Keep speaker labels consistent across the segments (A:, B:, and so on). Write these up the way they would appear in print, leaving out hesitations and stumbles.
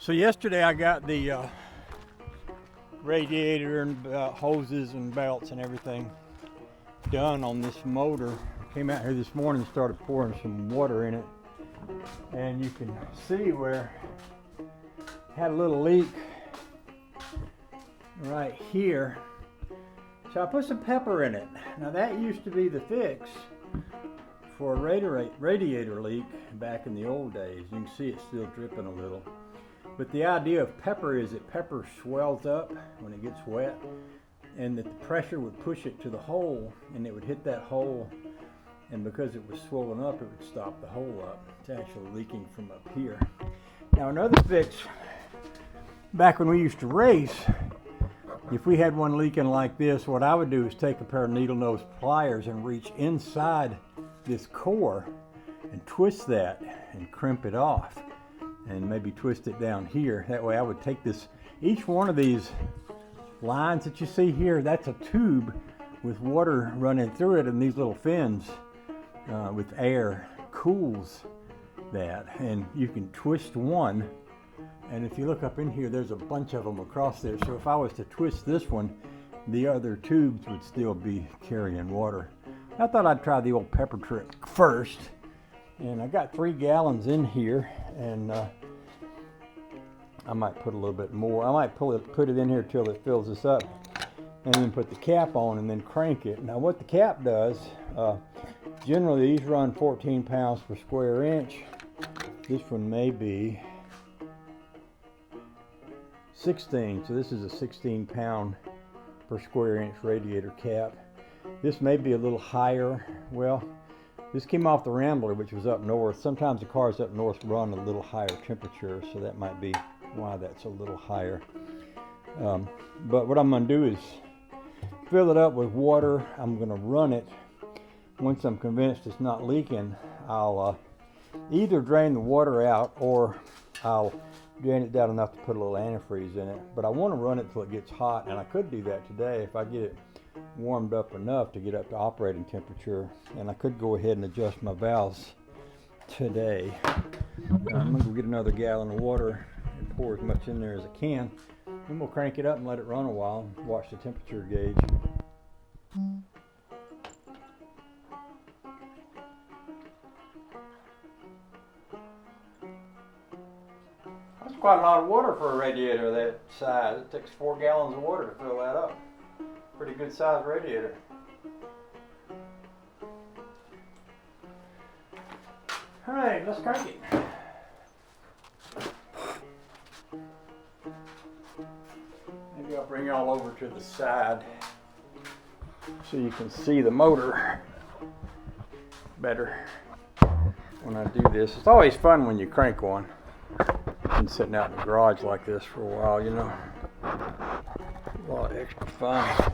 A: So yesterday I got the radiator and hoses and belts and everything done on this motor. Came out here this morning and started pouring some water in it, and you can see where it had a little leak right here. So I put some pepper in it. Now that used to be the fix for a radiator leak back in the old days. You can see it's still dripping a little. But the idea of pepper is that pepper swells up when it gets wet, and that the pressure would push it to the hole, and it would hit that hole, and because it was swollen up, it would stop the hole up. It's actually leaking from up here. Now another fix, back when we used to race, if we had one leaking like this, what I would do is take a pair of needle nose pliers and reach inside this core and twist that and crimp it off, and maybe twist it down here. That way I would take this, each one of these lines that you see here, that's a tube with water running through it, and these little fins with air cools that, and you can twist one, and if you look up in here, there's a bunch of them across there. So if I was to twist this one, the other tubes would still be carrying water. I thought I'd try the old pepper trick first, and I got 3 gallons in here, and I might put a little bit more. I might put it in here till it fills this up, and then put the cap on and then crank it. Now what the cap does, generally these run 14 pounds per square inch. This one may be 16, so this is a 16 pound per square inch radiator cap. This may be a little higher. Well, this came off the Rambler, which was up north. Sometimes the cars up north run a little higher temperature, so that might be why that's a little higher. But what I'm going to do is fill it up with water. I'm going to run it. Once I'm convinced it's not leaking, I'll either drain the water out, or I'll drain it down enough to put a little antifreeze in it. But I want to run it till it gets hot, and I could do that today if I get it warmed up enough to get up to operating temperature, and I could go ahead and adjust my valves today. I'm going to go get another gallon of water and pour as much in there as I can, then we'll crank it up and let it run a while and watch the temperature gauge. That's quite a lot of water for a radiator that size. It takes 4 gallons of water to fill that up. Pretty good sized radiator. All right, let's crank it. Maybe I'll bring y'all over to the side so you can see the motor better when I do this. It's always fun when you crank one. Been sitting out in the garage like this for a while, you know. A lot of extra fun.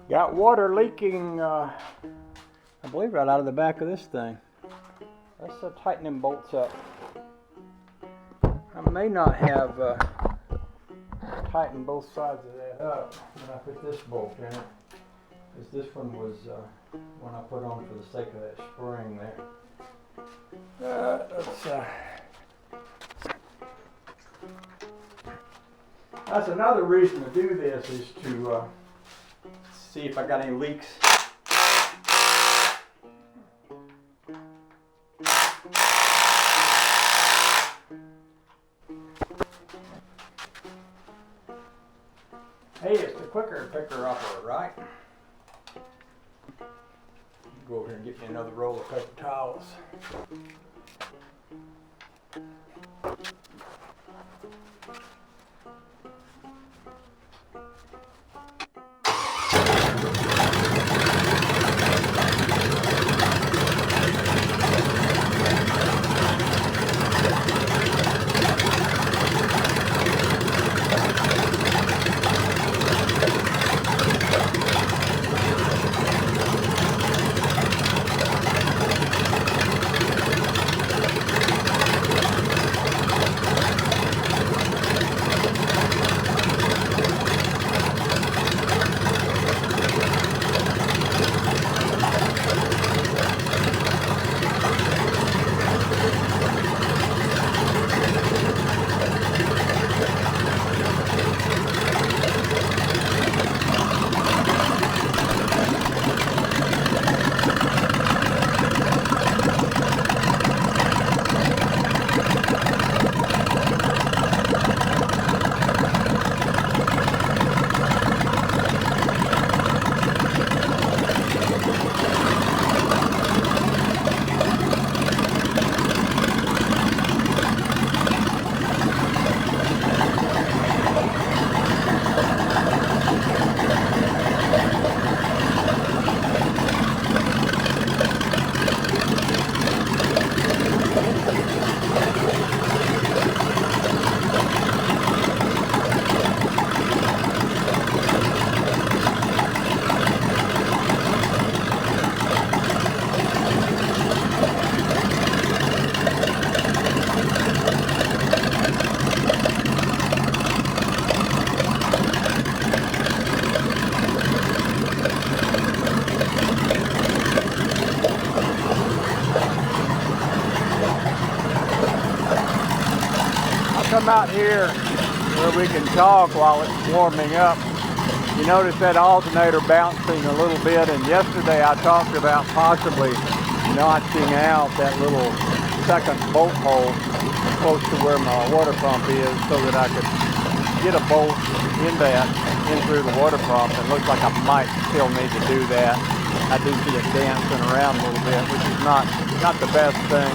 A: Got water leaking, I believe right out of the back of this thing. Let's tighten them bolts up. I may not have tightened both sides of that up when I put this bolt in it, because this one was one I put on for the sake of that spring there. Let's That's another reason to do this, is to see if I got any leaks. Hey, it's the quicker picker upper, right? Go over here and get me another roll of paper towels. Come out here where we can talk while it's warming up. You notice that alternator bouncing a little bit, and yesterday I talked about possibly notching out that little second bolt hole close to where my water pump is, so that I could get a bolt in through the water pump. It looks like I might still need to do that. I do see it dancing around a little bit, which is not the best thing.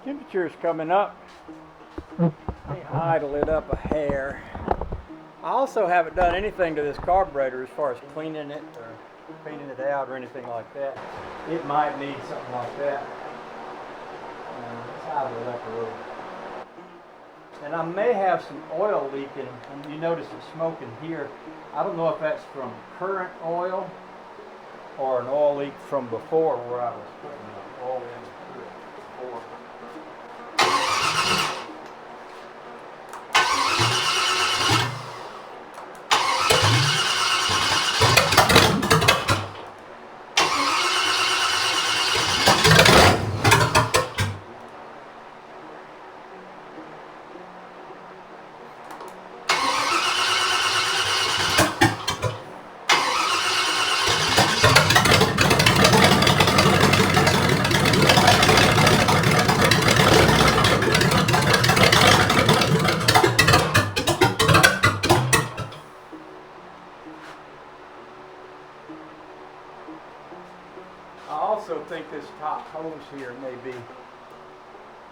A: Temperature's coming up. Let me idle it up a hair. I also haven't done anything to this carburetor as far as cleaning it or cleaning it out or anything like that. It might need something like that. Let's idle it up a little. And I may have some oil leaking, and you notice it's smoking here. I don't know if that's from current oil or an oil leak from before where I was putting the oil into it before. I also think this top hose here may be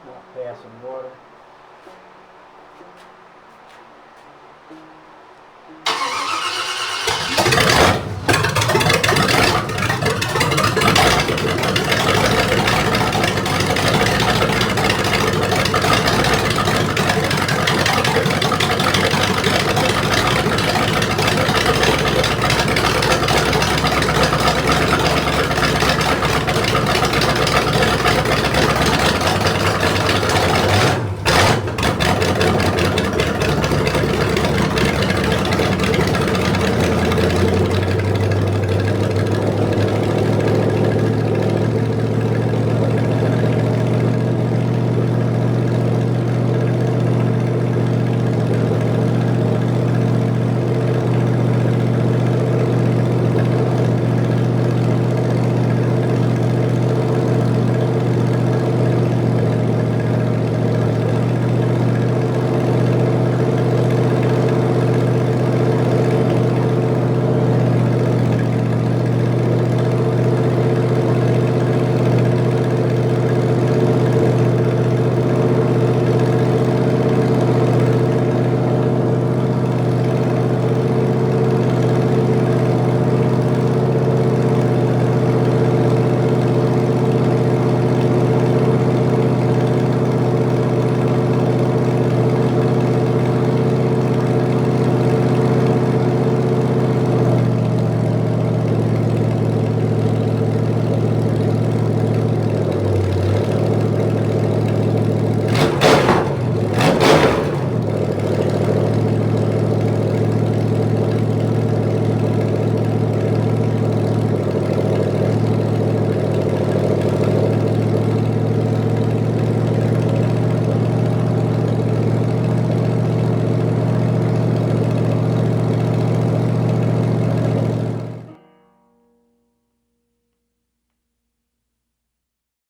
A: not passing water.